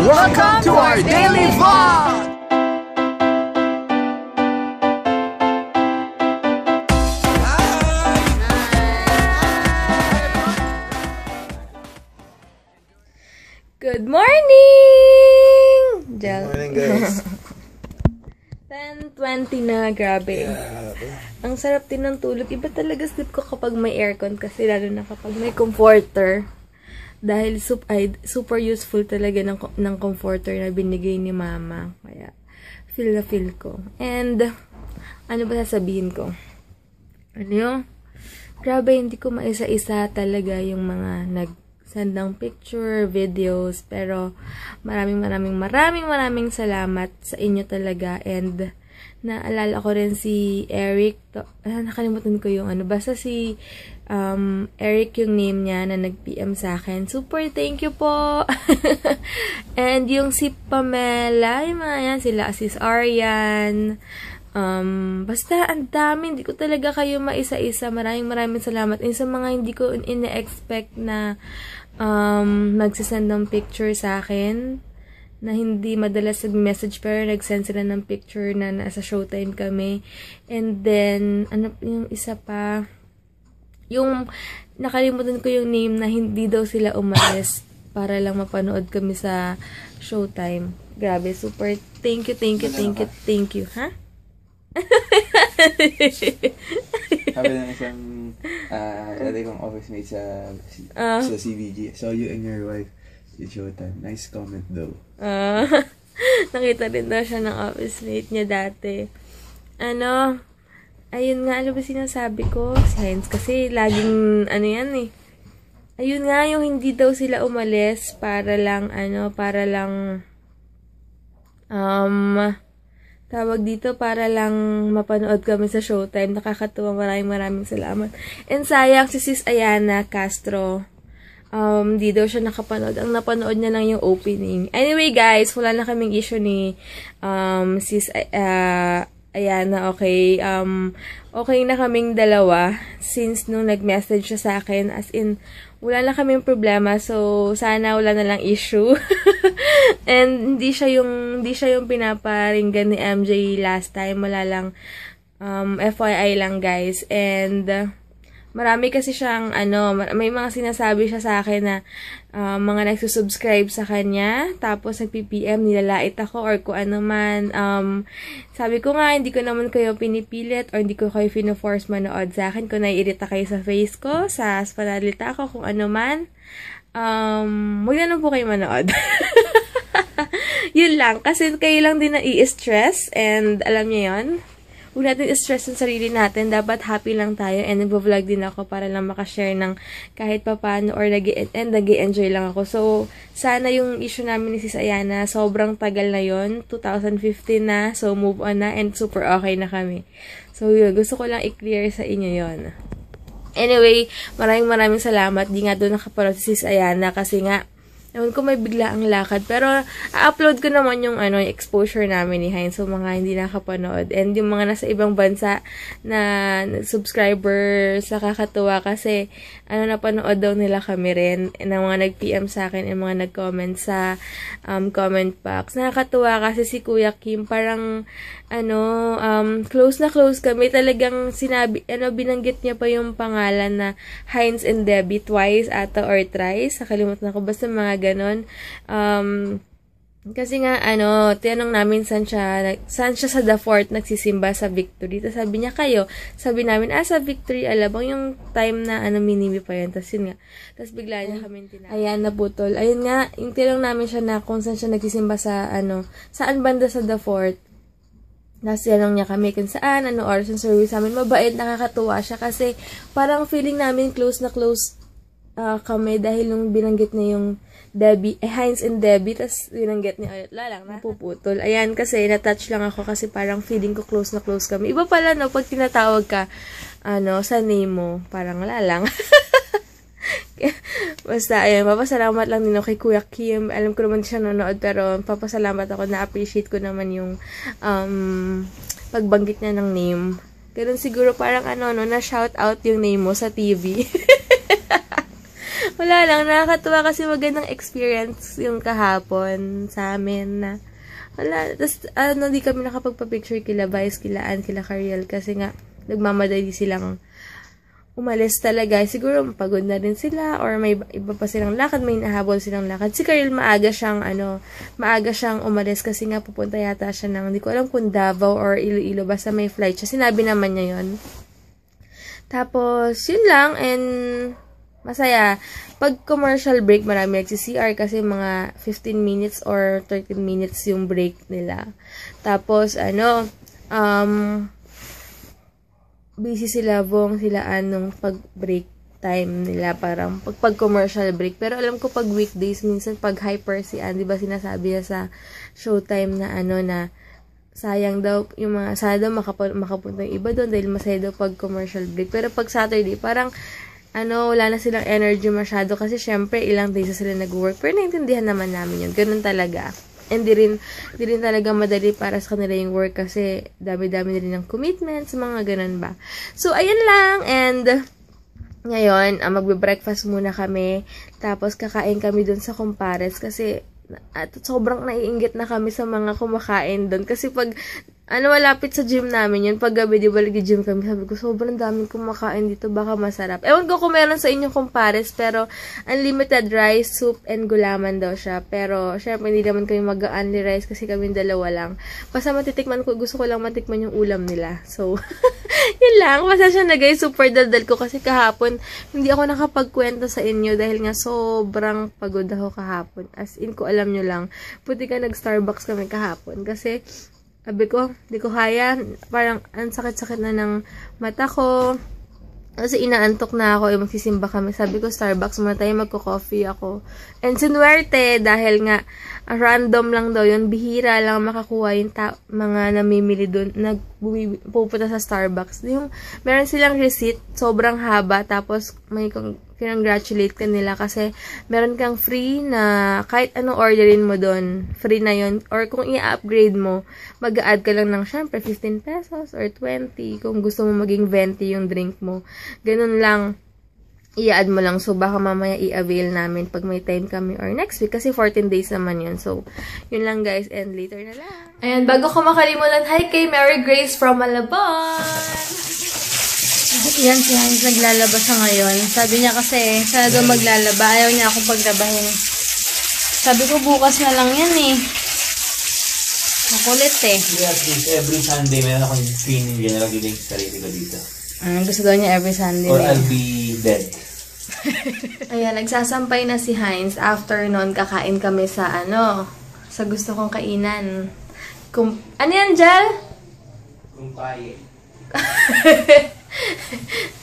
Welcome to our daily vlog! Good morning! Good morning, guys. 10:20 na, grabe. Ang sarap din ng tulog. Iba talaga sleep ko kapag may aircon kasi lalo na kapag may comforter. Dahil super useful talaga ng comforter na binigay ni mama. Kaya feel na feel ko. And ano ba sasabihin ko? Ano yun? Grabe, hindi ko maisa-isa talaga yung mga send ng picture, videos, pero maraming salamat sa inyo talaga. And naalala ko rin si Eric, nakalimutan ko yung basta si Eric yung name niya na nag-PM sa akin. Super thank you po. And yung si Pamela, yung mga yan, sila Sis Arian, basta ang dami, hindi ko talaga kayo maisa-isa. Maraming salamat. And sa mga hindi ko ina-expect na nagsisend ng picture sa akin, na hindi madalas nag-message pero nagsend sila ng picture na nasa Showtime kami. And then yung isa pa, yung nakalimutan ko yung name na hindi daw sila umalis para lang mapanood kami sa Showtime. Grabe, super thank you, ha? Sabi ng isang dati kong office mate sa CVG. So you and your wife in Showtime. Nice comment though. Nakita din daw siya ng office mate niya dati. Ayun nga, ano ba sinasabi ko? Si Heinz kasi laging yan eh. Ayun nga, yung hindi daw sila umalis para lang tawag dito, para lang mapanood kami sa Showtime. Nakakatuwa, maraming salamat. And sayang si Sis Ayana Castro, di daw siya nakapanood. Ang napanood niya lang yung opening. Anyway guys, wala na kaming issue ni Sis Ayana, okay. Okay na kaming dalawa since nung nag-message siya sa akin, as in wala na kaming problema, so sana wala na lang issue. And hindi siya yung pinaparinggan ni MJ last time, wala lang, FYI lang guys. And marami kasi siyang may mga sinasabi siya sa akin na mga nagsusubscribe sa kanya, tapos nag-PPM, nilalait ako or kung ano man. Sabi ko nga, hindi ko naman kayo pinipilit or hindi ko kayo fino-force manood sa akin. Kung naiirita kayo sa face ko, sa panalita ko, kung ano man, huwag na lang po kayo manood. Yun lang, kasi kayo lang din na i-stress, and alam niyo yun. Huwag natin i-stress ang sarili natin. Dapat happy lang tayo. And nag-vlog din ako para lang makashare ng kahit papano or nag-enjoy lang ako. So, sana yung issue namin ni Sis Ayana, sobrang tagal na yon, 2015 na. So, move on na and super okay na kami. So, yun. Gusto ko lang i-clear sa inyo yon. Anyway, maraming salamat. Di nga doon nakapanood si Sis Ayana kasi nga, ewan ko, may bigla ang lakad. Pero, upload ko naman yung exposure namin ni Heinz. So, mga hindi nakapanood. And yung mga nasa ibang bansa na subscriber, sa kakatuwa kasi, napanood daw nila kami rin. And mga nag-PM sa akin, and mga nag-comment sa comment box. Nakakatuwa kasi si Kuya Kim, parang, close na close kami. Talagang binanggit niya pa yung pangalan na Heinz and Debbie twice ata or thrice. Nakalimutan ko. Basta mga ganon. Kasi nga, tinanong namin saan siya sa The Fort nagsisimba sa Victory. Tapos sabi niya kayo. Sabi namin, sa Victory, alabang yung time na, minimi pa yun. Tapos yun nga. Tapos bigla niya kami tinanong. Ayan, naputol. Ayun nga, yung tinanong namin siya na kung saan siya nagsisimba sa, saan banda sa The Fort. Tapos tinanong niya kami kung saan, oras yung service namin. Mabait, nakakatuwa siya kasi parang feeling namin close na close kami dahil nung binanggit niya yung Debbie, Heinz and Debbie, tas binanggit niya ulit, lang, napuputol. Ayan, kasi na-touch lang ako kasi parang feeling ko close na close kami. Iba pala, pag tinatawag ka, sa name mo, parang lang. Basta, ayun, papasalamat lang din ako kay Kuya Kim. Alam ko naman siya nanonood, pero papasalamat ako, na-appreciate ko naman yung pagbanggit niya ng name. Ganun siguro parang na shout out yung name mo sa TV. Wala lang, nakakatuwa kasi magandang experience yung kahapon sa amin na wala, tapos di kami nakapagpa-picture kila Vice, kila Ann, kila Cariel kasi nga nagmamadali silang umalis talaga. Siguro pagod na din sila or may iba pa silang lakad, may nahabol silang lakad. Si Cariel maaga siyang umalis kasi nga pupunta yata siya ng, hindi ko alam kung Davao or Iloilo, basta may flight siya. Sinabi naman niya yon. Tapos, yun lang, and masaya. Pag commercial break, marami nagsi-CR kasi mga 15 minutes or 13 minutes yung break nila. Tapos, busy sila, sila nung pag-break time nila, parang pag-commercial break. Pero alam ko pag weekdays, minsan pag hyper si Ann, di ba sinasabi niya sa showtime na na sayang daw, yung mga, sana daw makapunta yung iba doon dahil masaya daw pag commercial break. Pero pag Saturday, parang wala na silang energy masyado kasi syempre ilang days na sila nag-work. Pero naintindihan naman namin yun. Ganun talaga. And di rin talaga madali para sa kanila yung work kasi dami-dami na rin ng commitments, mga ganun ba. So, ayun lang. And ngayon, magbe-breakfast muna kami. Tapos, kakain kami dun sa Compares kasi at sobrang naiinggit na kami sa mga kumakain doon. Kasi pag, malapit sa gym namin yun, pag gabi, di ba, nag-gym kami, sabi ko, sobrang daming kumakain dito, baka masarap. Ewan ko kung meron sa inyong Compares, pero unlimited rice, soup, and gulaman daw siya. Pero, syempre, hindi naman kami mag-only rice kasi kami dalawa lang. Basta matitikman ko, gusto ko lang matikman yung ulam nila. So, yun lang. Pasensya na guys, super daldal ko kasi kahapon, hindi ako nakapagkwento sa inyo dahil nga sobrang pagod ako kahapon. As in, ko alam nyo lang, puti ka nag-Starbucks kami kahapon kasi, sabi ko, di ko kaya. Parang, ang sakit-sakit na ng mata ko. Kasi inaantok na ako. Magsisimba kami. Sabi ko, Starbucks muna tayo. Magko-coffee ako. And sinuwerte, dahil nga, random lang daw yun. Bihira lang makakuha yung mga namimili doon. Pupunta sa Starbucks. Yung, meron silang receipt. Sobrang haba. Tapos, may congratulate ka nila kasi meron kang free na kahit anong orderin mo doon, free na yon. Or kung i-upgrade mo, mag-a-add ka lang ng syempre 15 pesos or 20 kung gusto mo maging 20 yung drink mo. Ganun lang, i-add mo lang. So, baka mamaya i-avail namin pag may time kami or next week kasi 14 days naman yun. So, yun lang guys, and later na lang. And bago ko makalimutan, hi kay Mary Grace from Malabon! Yan si Hans, naglalaba siya ngayon. Sabi niya kasi, siya daw maglalaba. Ayaw niya akong paglabahin. Sabi ko, bukas na lang yan eh. Makulit eh. Yeah, every Sunday, meron akong training yan. Nalagay yung sarili ko dito. Gusto daw niya every Sunday. Or I'll be dead. Ayan, nagsasampay na si Heinz. After nun, kakain kami sa sa gusto kong kainan. Ano yan, Jal? Kumpaye.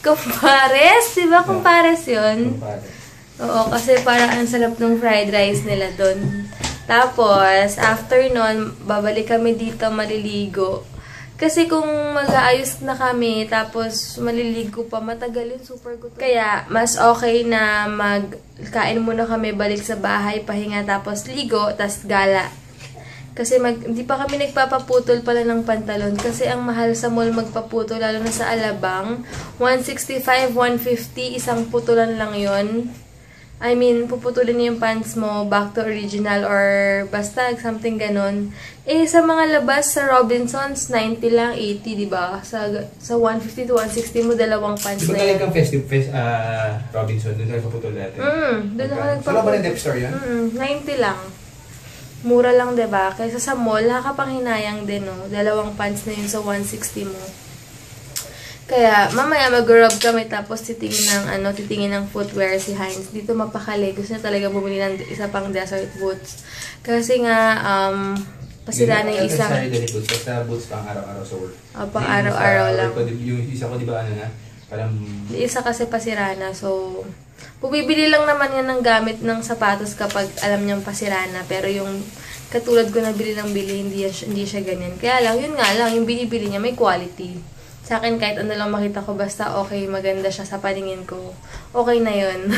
Compares? Diba Compares yun? Kumpares. Oo, kasi parang ang sarap ng fried rice nila doon. Tapos, after nun, babalik kami dito maliligo. Kasi kung mag-aayos na kami, tapos maliligo pa, matagal yun, super good. Kaya, mas okay na magkain muna kami, balik sa bahay, pahinga, tapos ligo, tapos gala. Kasi hindi pa kami nagpapaputol pala ng pantalon. Kasi ang mahal sa mall magpaputol, lalo na sa Alabang. 165, 150, isang putulan lang yon. I mean, puputulin niyo yung pants mo back to original or basta something ganon. Eh, sa mga labas, sa Robinsons, 90 lang, 80, diba? Sa 150 to 160 mo, dalawang pants na yan. Diba kang festive Robinson, doon tayo paputol natin? Doon ako nagpaputol. Wala ba rin dep store yan? 90 lang. Mura lang, diba? Kaysa sa mall, nakakapanghinayang din, no? Dalawang pants na yun sa 160 mo. Kaya, mamaya mag-rob kami tapos titingin ng footwear si Heinz. Dito mapakali. Gusto niya talaga bumili ng isa pang desert boots. Kasi nga, pasira na yung isang... Basta boots pang araw-araw sa work. Pang araw-araw lang. Yung isa ko, di ba, parang... Isa kasi pasira na, so... Bumibili lang naman yan ng gamit ng sapatos kapag alam niyang pasira na. Pero yung katulad ko na bili ng bili, hindi siya ganyan. Kaya lang, yun nga lang, yung binibili niya may quality. Sa akin, kahit ano lang makita ko, basta okay, maganda siya sa paningin ko. Okay na yun.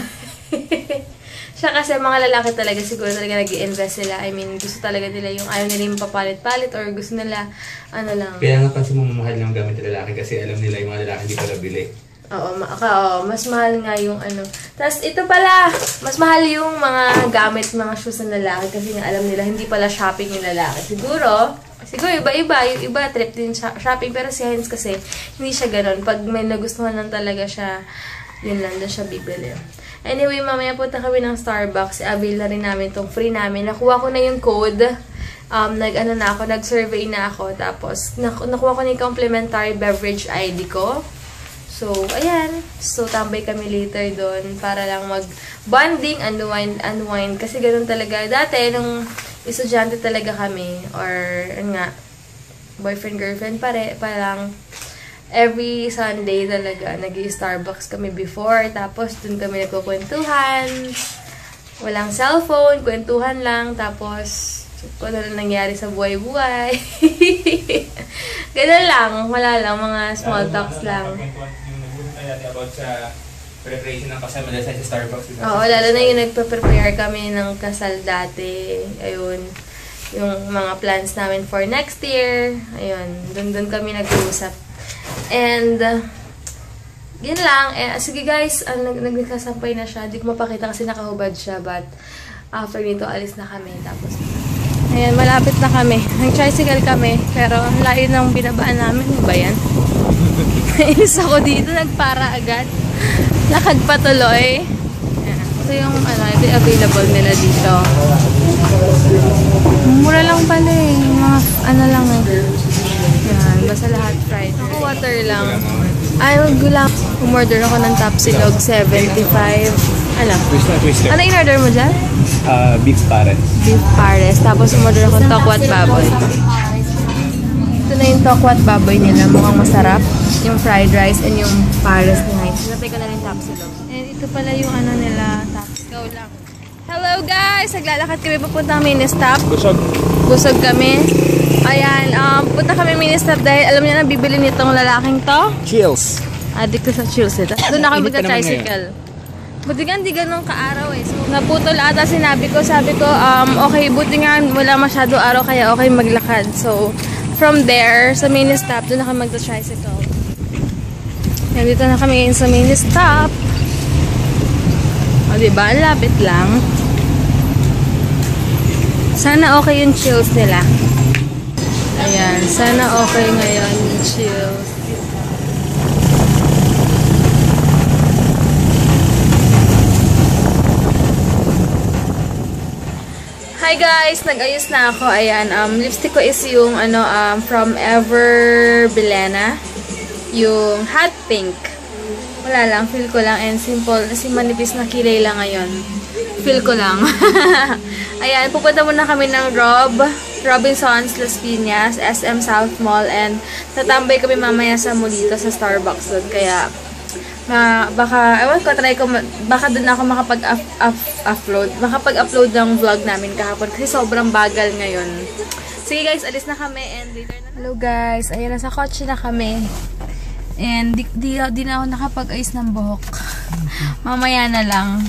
Siya kasi mga lalaki talaga, siguro talaga nag-i-invest sila. I mean, gusto talaga nila yung ayaw nila yung papalit-palit or gusto nila, lang. Kaya nga pansin mo mamahal ng gamit ng lalaki kasi alam nila yung mga lalaki hindi pala bili. Oo, mas mahal nga yung ano. Tapos ito pala, mas mahal yung mga gamit, mga shoes ng lalaki kasi nga alam nila hindi pala shopping yung lalaki. Siguro iba-iba. Yung iba trip din shopping pero si Heinz kasi hindi siya ganun. Pag may nagustuhan lang talaga siya, yun lang doon siya bibili. Anyway, mamaya punta kami ng Starbucks. I-avail na rin namin itong free namin. Nakuha ko na yung code. Nag-survey na ako. Tapos, nakuha ko na yung complimentary beverage ID ko. So, ayan. So, tambay kami later doon para lang mag-bonding, unwind. Kasi ganun talaga. Dati, nung estudyante talaga kami, or, boyfriend-girlfriend parang every Sunday talaga, nag-i-Starbucks kami before. Tapos, dun kami nagkukwentuhan. Walang cellphone, kwentuhan lang. Tapos, kung ano lang nangyari sa buhay-buhay. Ganun lang. Wala lang. Mga small talks lang. Yung nag-uusap natin about sa preparation ng kasal madalas sa Starbucks. Oo, lalo na yung nagpa-prepare kami ng kasal dati. Ayun. Yung mga plans namin for next year. Ayun. Doon kami nag-uusap. And, yun lang. Sige guys, nagkasampay na siya. Hindi ko mapakita kasi nakahubad siya. But, after nito, alis na kami. Tapos, ayan, malapit na kami. Nag-tricycle kami. Pero, layo ng binabaan namin. Ano ba yan? Nainis ako dito. Nagpara agad. Lakad pa tuloy. Ayan. Ito yung, ito yung available nila dito. Mura lang pala eh. Mga, lang eh. Yan, basta lahat fried. Ako water lang. Ay, gulang. Umorder ako ng tapsilog, 75. Alam. Twister. Ano in-order mo dyan? Beef pares. Beef pares. Tapos umorder ako ng tokwat baboy. Ito na yung tokwat baboy nila. Mukhang masarap. Yung fried rice and yung pares ni Heinz. Natay ko na rin tapsilog. And ito pala yung nila. Tapsilog lang. Hello guys! Naglalakad kami papunta mini-stop. Busog kami. Ayan, punta kami mini-stop dahil alam niyo na bibili nitong lalaking to. Chills. Addict to sa chills ito. Doon ako magka-tricycle. Buti nga hindi ganun kaaraw eh. So, naputol ata sabi ko, okay, buti nga wala masyado araw kaya okay maglakad. So, from there, sa mini-stop, doon ako magka-tricycle. Yan, dito na kami ngayon sa mini-stop. O, diba? Ang lapit lang. Sana okay yung chills nila. Ayan, sana okay ngayon yung chills. Hi guys! Nag-ayos na ako. Ayan, lipstick ko is yung from Ever Bilena. Yung hot pink. Wala lang, feel ko lang and simple. Kasi manipis na kilay lang ngayon. Feel ko lang. Ayan, pupunta muna kami ng Robinsons Las Piñas, SM South Mall, and tatambay kami mamaya sa Molito sa Starbucks doon. Kaya, baka doon ako makapag-upload ng vlog namin kahapon kasi sobrang bagal ngayon. Sige guys, alis na kami and later na. Hello guys, ayan, nasa kotse na kami. And di na ako nakapag-ayos ng buhok. Mamaya na lang.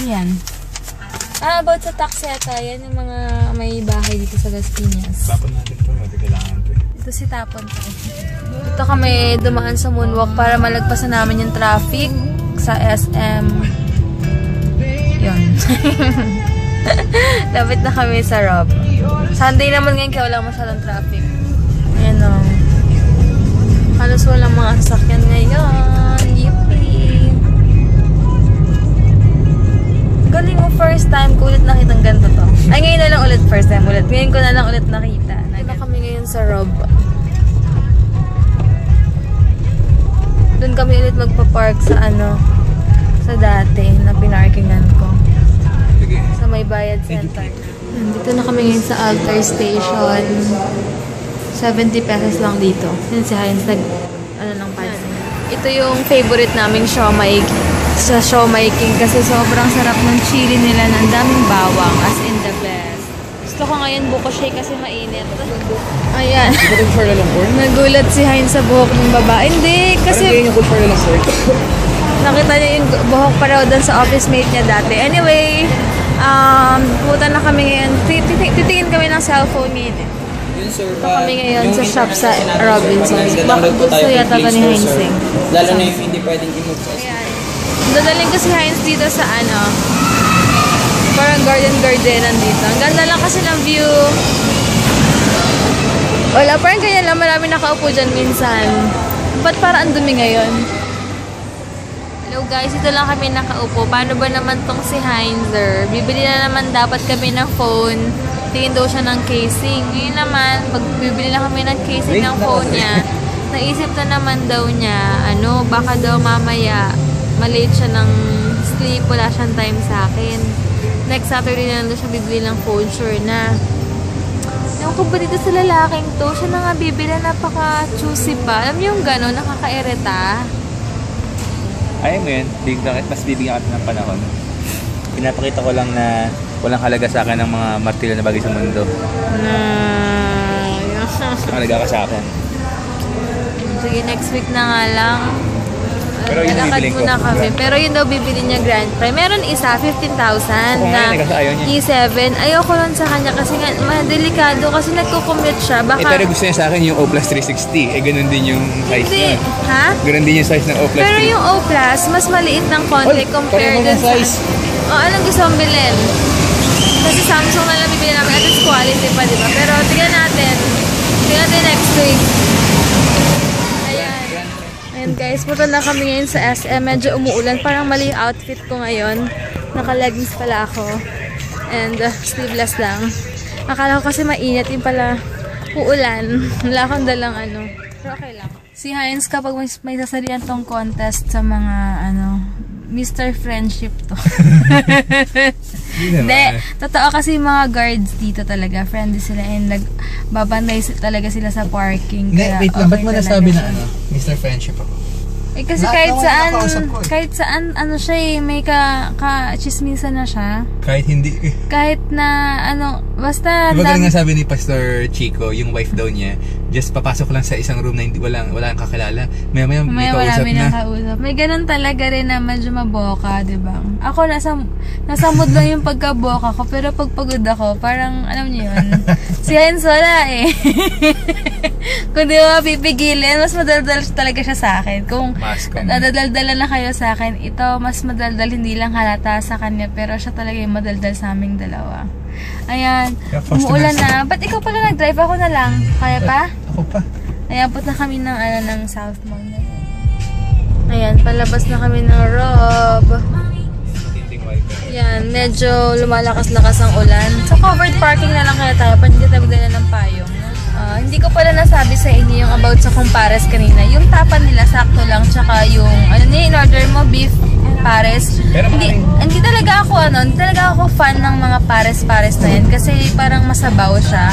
Ayan. About sa taxeta, yan yung mga may bahay dito sa Las Piñas. Tapon natin ito, kailangan ito. Ito si Tapon to. Dito kami dumaan sa moonwalk para malagpasan namin yung traffic sa SM. Yun. Lapit na kami sa Rob. Sunday naman ngayon kaya wala masyadong traffic. Ayan o. Halos walang mga sasakyan ngayon. Yippee! Galing mo, first time ko ulit nakitang ganito to. Ay, ngayon na lang ulit, first time ulit. Ngayon ko na lang ulit nakita. Nagano kami ngayon sa Rob. Doon kami ulit magpa-park sa sa dati na pinarkingan ko. Sa may bayad center. Dito na kami ngayon sa Altar Station. 70 pesos lang dito. Yun si Heinz ng pansin. Ito yung favorite naming siomai sa Siomai King kasi sobrang sarap ng chili nila, ng daming bawang, as in the best. Gusto ko ngayon buko shake kasi mainit. Ayan. Nagulat si Heinz sa buhok ng babae. Hindi, kasi nakita niya yung buhok pa raw doon sa office mate niya dati. Anyway, pumunta na kami ngayon. Titingin kami ng cellphone ngayon eh. Yun sir, Ito kami ngayon yung sa shop sa sinabi ko, Robinsons. pag Bakit nag-download po gusto tayo yata ng ito ni Play Heinz Store, eh. sir. Lalo na yung hindi pwedeng i-move sa Ayan. Dadaling ko si Heinz dito sa ano, parang garden-gardenan dito. Ang ganda lang kasi ng view. Wala, parang ganyan lang. Marami nakaupo dyan minsan. Ba't parang ang dumi ngayon? Hello guys, ito lang kami nakaupo. Paano ba naman tong si Heinzer? Bibili na naman dapat kami ng phone. Tingin daw siya ng casing. Ngayon naman, pag bibili na kami ng casing ng phone niya, naisip na naman daw niya, ano, baka daw mamaya malate siya ng sleep, wala siyang time sa akin. Next Saturday na lang daw siya bibili ng phone, sure na. Ewan ko ba dito sa lalaking to, siya na nga bibili, napaka-choosy pa. Alam niyo yung gano'n, nakakairita. Ayaw mo yun, mas bibigyan ka ng panahon. Pinapakita ko lang na walang halaga sa akin ng mga martilyo na bagay sa mundo. Halaga ka sa akin. Sige, next week na nga lang. Pero yun ang bibiling ko. Na kami. Pero yun daw bibili niya Grand Prix. Meron isa, 15,000 na E7. Ayoko nun sa kanya kasi nga, delikado kasi nagko-commute siya. Baka... pero gusto niya sa akin yung O Plus 360. Ganun din yung size niya. Ha? Ganun din yung size ng O Plus 360. Pero yung O Plus, mas maliit ng konti compared dun sa... anong gusto mong bilhin? Kasi Samsung na lang bibili namin. At least quality pa, diba? Pero tignan natin. Tignan natin next week. Ayan guys, punta na kami ngayon sa SM. Medyo umuulan. Parang mali yung outfit ko ngayon. Naka-leggings pala ako. And sleeveless lang. Akala ko kasi mainit. Yung pala uulan. Wala akong dalang ano. Pero okay lang. Si Heinz kapag may sasalian tong contest sa mga ano, Mr. Friendship to. Hindi. Totoo kasi yung mga guards dito talaga. Friendly sila and nagbabantay talaga sila sa parking. Kaya wait lang, ba't mo nasabi na siya. ano, Mr. Friendship ako? Eh kasi kahit saan ano siya eh, may ka-chismisan na siya. Kahit hindi eh. Kahit na ano, basta Diba nga sabi ni Pastor Chico, yung wife daw niya, just papasok lang sa isang room na hindi walang kakilala. Maya may kausap na. May ganun talaga rin na medyo maboka, di ba? Ako nasa mood lang yung pagkaboka ko, pero pag pagod ako, parang alam niyo yun. Si Heinz wala eh. Kung di mo mapipigilin, mas madaldal talaga siya sa akin. Kung nadadaldala na kayo sa akin, ito mas madaldal, hindi lang halata sa kanya, pero siya talaga yung madaldal sa aming dalawa. Ayan, umuulan na. Ba't ikaw pala nag-drive? Ako na lang. Kaya pa? Ako pa. Ayan, punta kami ng South Mall na yun. Ayan, palabas na kami ng Rob. Ayan, medyo lumalakas-lakas ang ulan. So, covered parking na lang kaya tayo. Hindi tayo magdala ng payong. Hindi ko pala nasabi sa inyo yung about sa kumpares kanina. Yung tapan nila, sakto lang. Tsaka yung, in-order mo, beef pares. Hindi talaga ako fan ng mga pares-pares na yan. Kasi parang masabaw siya.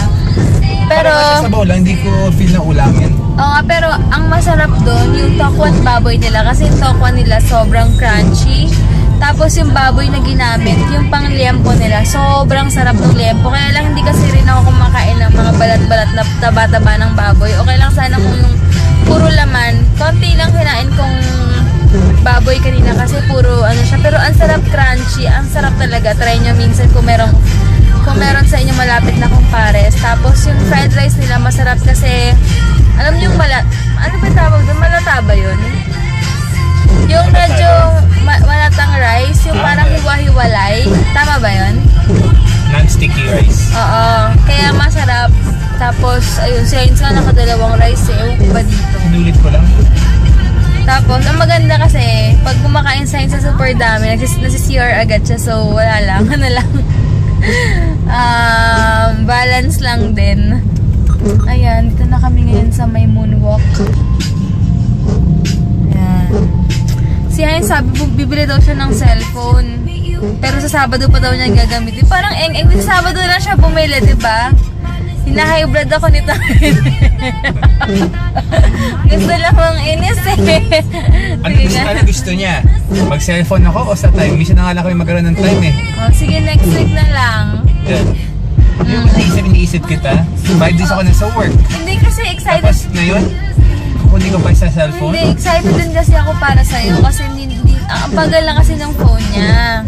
Pero, masabaw lang, hindi ko feel na ulamin. Oo nga, pero ang masarap doon, yung tokwa at baboy nila. Kasi yung tokwa nila sobrang crunchy. Tapos yung baboy na ginamit, yung pang liempo nila, sobrang sarap ng liempo. Kaya lang hindi kasi rin ako kumakain ng mga balat-balat na taba-taba ng baboy. Okay lang sana kung yung puro laman. Konti lang kinain kong baboy kanina kasi puro ano siya. Pero ang sarap crunchy, ang sarap talaga. Try nyo minsan kung meron sa inyo malapit na kumpares. Tapos yung fried rice nila masarap kasi, alam nyo yung ano ba tawag doon? Malata ba yun? Yung medyo malatang rice, yung parang hiwa-hiwalay. Tama ba yun? Non-sticky rice. Oo. Kaya masarap. Tapos, ayun, si Heinz nga nakadalawang rice eh. Ewan ko ba dito? Sinulit ko lang. Tapos, ang maganda kasi, pag kumakain sa Heinz sa super dami, nasi-CR agad siya. So, wala lang. Ano lang. Balance lang din. Ayan, dito na kami ngayon sa may moonwalk. Ayan. Si Heinz sabi, bibili daw siya ng cellphone. Pero sa Sabado pa daw niya gagamitin. Parang eng-eng, sa Sabado na siya bumili, diba? Hina-hybrid ako nito. Gusto lang mong inis eh. Ano gusto niya? Mag-cellphone ako o sa time? Minsan na nga lang kami magkaroon ng time eh. Oh, sige, next week na lang. Yung iniisip kita, 5 days ako na sa work. Hindi kasi excited. Tapos ngayon, kukunin ko pa sa cellphone. Hindi, excited din kasi ako para sa'yo. Kasi ang bagal lang kasi ng phone niya.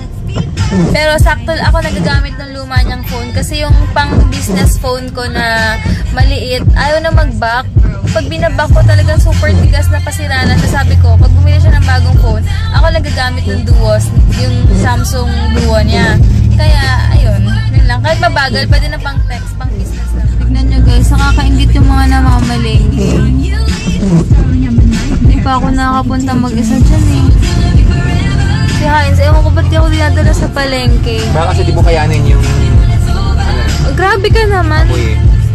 Pero sakto ako nagagamit ng luma niyang phone kasi yung pang business phone ko na maliit, ayaw na mag-back. Pag binaback ko talagang super tigas na pasiranan. Sabi ko, pag bumili siya ng bagong phone, ako nagagamit ng Duos, yung Samsung Duo niya. Kaya, ayun, yun lang. Kahit mabagal, pwede na pang text, pang business lang. Tignan nyo guys, nakakaingit yung mga namamalengke. Hindi pa ako nakakapunta mag-isa dyan eh. Si Heinz, ewan ko ba't di ako dinadala sa palengke. Baka kasi di mo kayanin yung... Grabe ka naman.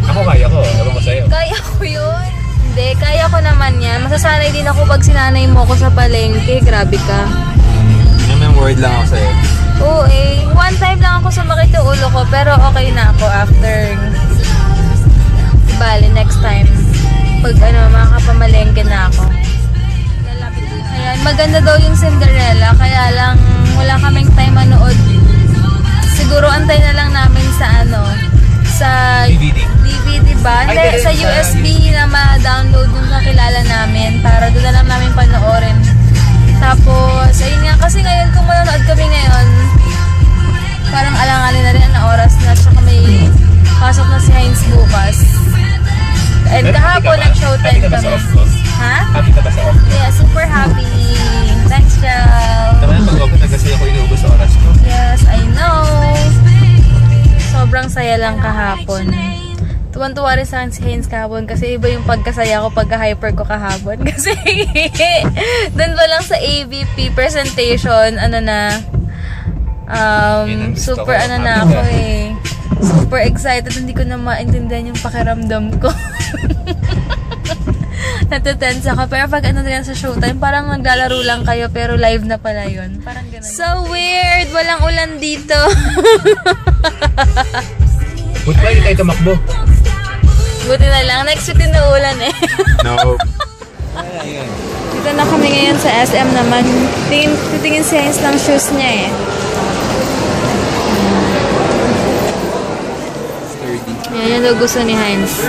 Ako kaya ko, ewan ko sa'yo. Kaya ko yun. Hindi, kaya ko naman yan. Masasanay din ako pag sinanay mo ko sa palengke. Grabe ka. Naman word lang ako sa'yo. Oo eh. One time lang ako sumakit yung ulo ko, pero okay na ako after. Bale, next time. Pag makakapamalengke na ako. Ayan, maganda daw yung Cinderella, kaya lang wala kaming time manood. Siguro antay na lang namin sa sa DVD ba? Hindi, sa USB na ma-download yung kakilala namin para doon na lang namin panoorin. Tapos, ayun nga, kasi ngayon kung manonood kami ngayon, parang alanganin na rin ang oras na, tsaka may pasok na si Heinz bukas. And kahapon nag-showtime kami. Ha? Happy ka ba sa off? Yeah, super happy. Thanks, Jel. Tama na pag-off na kasi ako inuubos sa oras ko. Yes, I know. Sobrang saya lang kahapon. Tuwan-tuwa rin sa akin si Heinz kahapon kasi iba yung pagkasaya ko pagka-hyper ko kahapon. Kasi doon pa lang sa AVP presentation, super na ako eh. Super excited. Hindi ko na maintindihan yung pakiramdam ko. Natatense ako. Pero pag yan sa showtime, parang naglalaro lang kayo pero live na pala yun. Parang ganun. So weird! Walang ulan dito. Buti ba hindi tayo tumakbo? Buti na lang. Next week din na ulan eh. No. Dito na kami ngayon sa SM naman. Titingin si Heinz ng shoes niya eh. Yan yung gusto ni Heinz.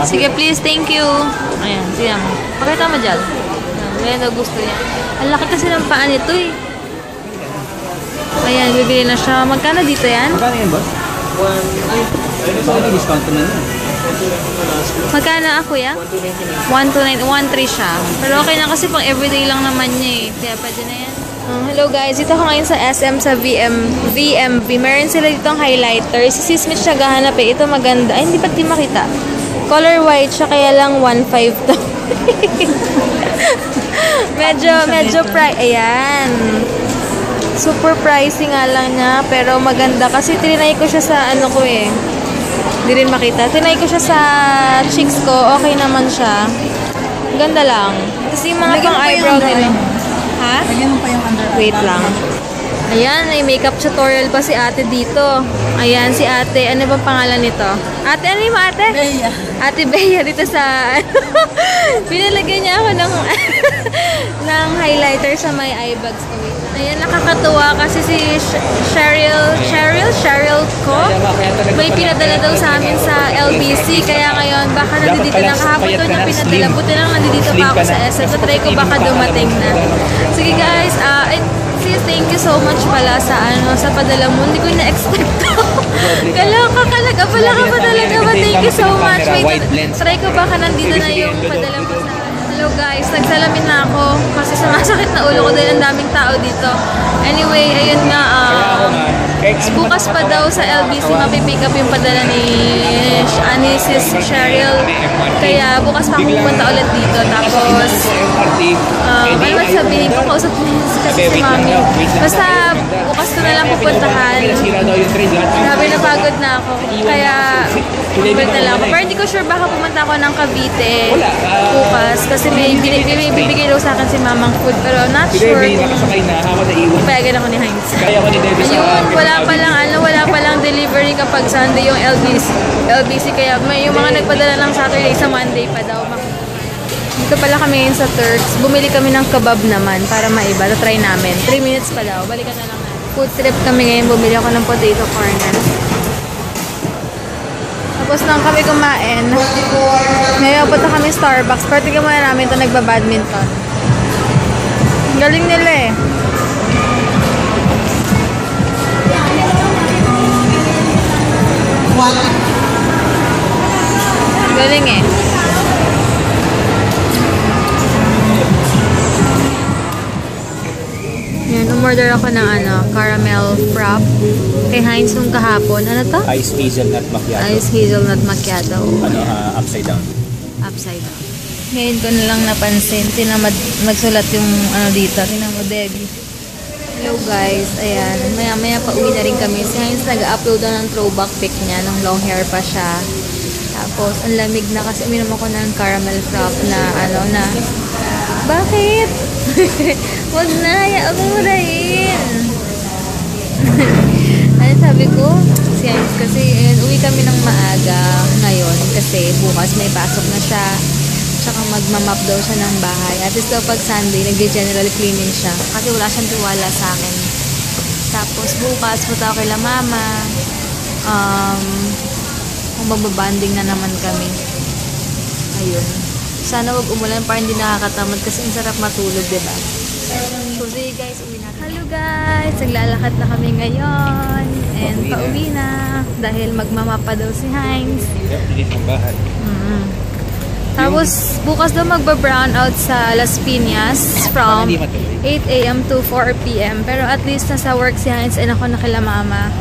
Sige please, thank you. Ayan, sige mo. Pakita mo dyan. Yan yung gusto niya. Ang laki kasi ng paa nito eh. Ayan, bibili na siya. Magkano dito yan? Magkano yan, boss? Bakit may discount naman yan? Magkano ako ya? 129, 1.3 siya. Pero okay na kasi pang everyday lang naman niya eh. Kaya pwede na yan. Hello guys, dito ako ngayon sa SM sa VMV. Meron sila ditong highlighter. Si Sis Smith siya gahanap eh. Ito maganda. Ay, hindi pa di makita. Color white siya, kaya lang 1.5 to. medyo price. Ayan. Super pricey nga lang niya, pero maganda. Kasi tinay ko siya sa ko eh. Hindi rin makita. Tinay ko siya sa cheeks ko. Okay naman siya. Ganda lang. Kasi yung mga pang eyebrow nila. Ha? Lagyan mo pa yung under. Wait lang. Ayan, may makeup tutorial pa si ate dito. Ayan, si ate. Ano bang pangalan nito? Ate, ano yung ate? Bea. Ate Bea dito sa... Pinalagyan niya ako ng, ng highlighter sa may eye bags ko. Ayan, nakakatuwa kasi si Cheryl ko. May pinadala daw sa amin sa LBC. Kaya ngayon, baka nandito na kahapon ko niya pinadala. Buti lang nandito pa ako sa SM. So, try ko baka dumating na. Sige guys, thank you so much pala sa sa padala mo. Hindi ko na-expect to. Kalaga pala ka pa talaga ba? Thank you so much. Wait, try ko baka nandito na yung padala mo sa... Hello guys, nagsalamin na ako kasi sumasakit na ulo ko dahil ang daming tao dito. Anyway, ayun nga, bukas pa daw sa LBC mapipick up yung padala ni Sis Cheryl. Kaya bukas pa pupunta ulit dito. Tapos, ano sabihin ko? Kausap kasi si Mami. Basta bukas ko na lang pupuntahan. Grabe, napagod na ako. Kaya, pupunta na lang ako. Pero hindi ko sure baka pumunta ako ng Cavite bukas. Kasi may bibigay daw sa akin si Mamang food. Pero not sure kung payagan ako ni Heinz. Ayun, wala palang delivery kapag Sunday yung LBC. Kaya may yung mga nagpadala ng Saturday sa Monday pa daw. Dito pala kami ngayon sa Turks. Bumili kami ng kebab naman para maiba. Try namin. 3 minutes pa daw. Balikan na lang natin. Food trip kami ngayon. Bumili ako ng potato corner. Tapos nang kami kumain. Ngayon punta kami Starbucks. Pero tignan muna namin ito nagbabadminton. Galing nila eh. Galing eh. Yan, umorder ako ng caramel frap. Kay Heinz nung kahapon. Ano to? Ice hazelnut macchiato. Ice hazelnut macchiato. Upside down. Upside down. Ngayon ko na lang napansin. Tinamad magsulat yung dito. Tingnan mo, Debbie. Hello guys. Ayan. Maya-maya pa uwi na rin kami. Si Heinz nag-upload na ng throwback pic niya. Nung long hair pa siya. Tapos, ang lamig na kasi uminom ako ng caramel frap na na. Bakit? Wag na. Hayaan mo rin. Ano sabi ko? Si Heinz kasi uwi kami ng maaga ngayon kasi bukas may pasok na siya. Tsaka magmamap daw siya ng bahay. At least daw pag Sunday, nag-general cleaning siya. Kasi wala siyang tiwala sa akin. Tapos bukas, punta ako kay la mama. Magbabanding na naman kami. Ayun. Sana wag umulan para hindi nakakatamad kasi ang sarap matulog, diba? So, see guys, uwi na. Hello guys! Naglalakad na kami ngayon. And pauwi na. Dahil magmamapa daw si Heinz. Tapos, bukas daw magba-brown out sa Las Piñas from 8 AM to 4 PM. Pero at least nasa work si Heinz and ako na kila mama.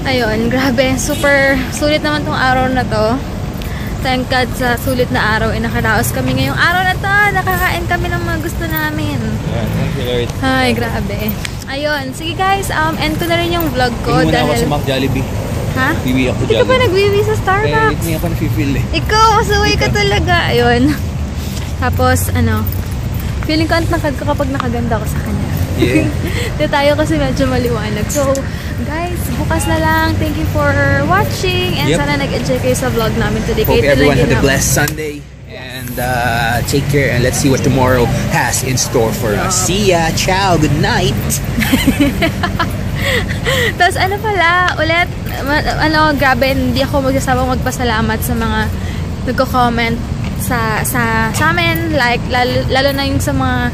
Ayun, grabe. Super sulit naman tong araw na to. Thank God sa sulit na araw. Nakaraos kami ngayong araw na to. Nakakain kami ng mga gusto namin. Thank you, Lord. Ay, grabe. Ayun. Sige guys, end ko na rin yung vlog ko. Hindi dahil... ako sa Mac Jollibee. Ha? Biwi ako Hindi ka pa nagbibi sa Starbucks? Hindi ako na-feel eh. Ikaw, masuwi ka talaga. Ayun. Tapos, feeling ko antakad ko kapag nakaganda ko sa kanya. Yeah. Di tayo kasi medyo maliwanag. So, guys, bukas na lang. Thank you for watching. And sana nag-enjoy kayo sa vlog namin today. Hope everyone had a blessed Sunday. And take care and let's see what tomorrow has in store for us. See ya. Ciao. Good night. Tapos ulit, grabe, hindi ako magsasabang magpasalamat sa mga nagko-comment sa amin, like, lalo na yung sa mga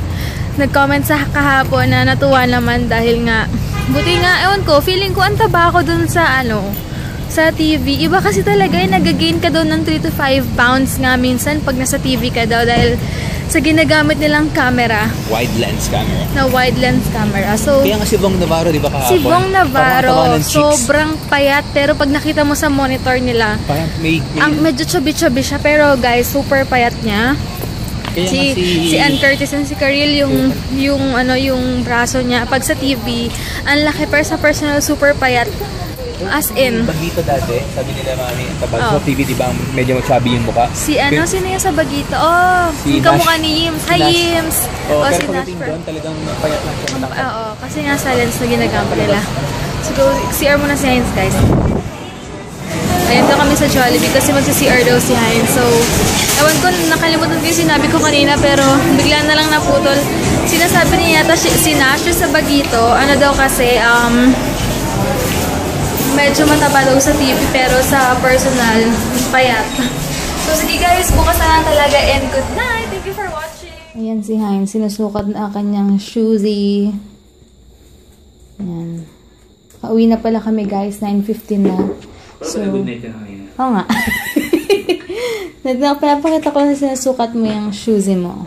nag-comment sa kahapon na natuwa naman dahil nga, buti nga, ewan ko, feeling ko ang taba ako dun sa sa TV. Iba kasi talaga nag-gain ka doon ng 3 to 5 pounds nga minsan pag nasa TV ka daw dahil sa ginagamit nilang camera. Wide lens camera. Na wide lens camera. So, kaya nga si Bong Navarro, di ba kahapon? Si Bong Navarro, sobrang payat. Pero pag nakita mo sa monitor nila, parang medyo chubby-chubby siya. Pero guys, super payat niya. Kaya si Ann Curtis and si Karil, yung braso niya. Pag sa TV, ang laki, pero sa personal, super payat. As in. Bagito dati, sabi nila mami, kapag sa TV, di ba, medyo chubby yung mukha? Sino yung sa Bagito? Yung kamukha ni Yims. Hi, Yims! Pero si pagdating Nash. doon, talagang payat lang siya matangkad. Oo, kasi nga sa lens na ginagamit nila. So, CR muna si Heinz, guys. Ayan daw kami sa Jollibee kasi magsi-CR daw si Heinz. So, ewan ko, nakalimutan ko yung sinabi ko kanina pero bigla na lang naputol. Sinasabi niya yata si Nash sa Bagito, daw kasi, medyo mataba daw sa TV pero sa personal, payat. So sige guys, bukas na lang talaga and good night. Thank you for watching. Ayan si Heinz, sinusukat na kanyang shoesy. Ayan. Pauwi na pala kami guys, 9:15 na. So, oo nga. Pinapakita ko na sinusukat mo yung shoesy mo.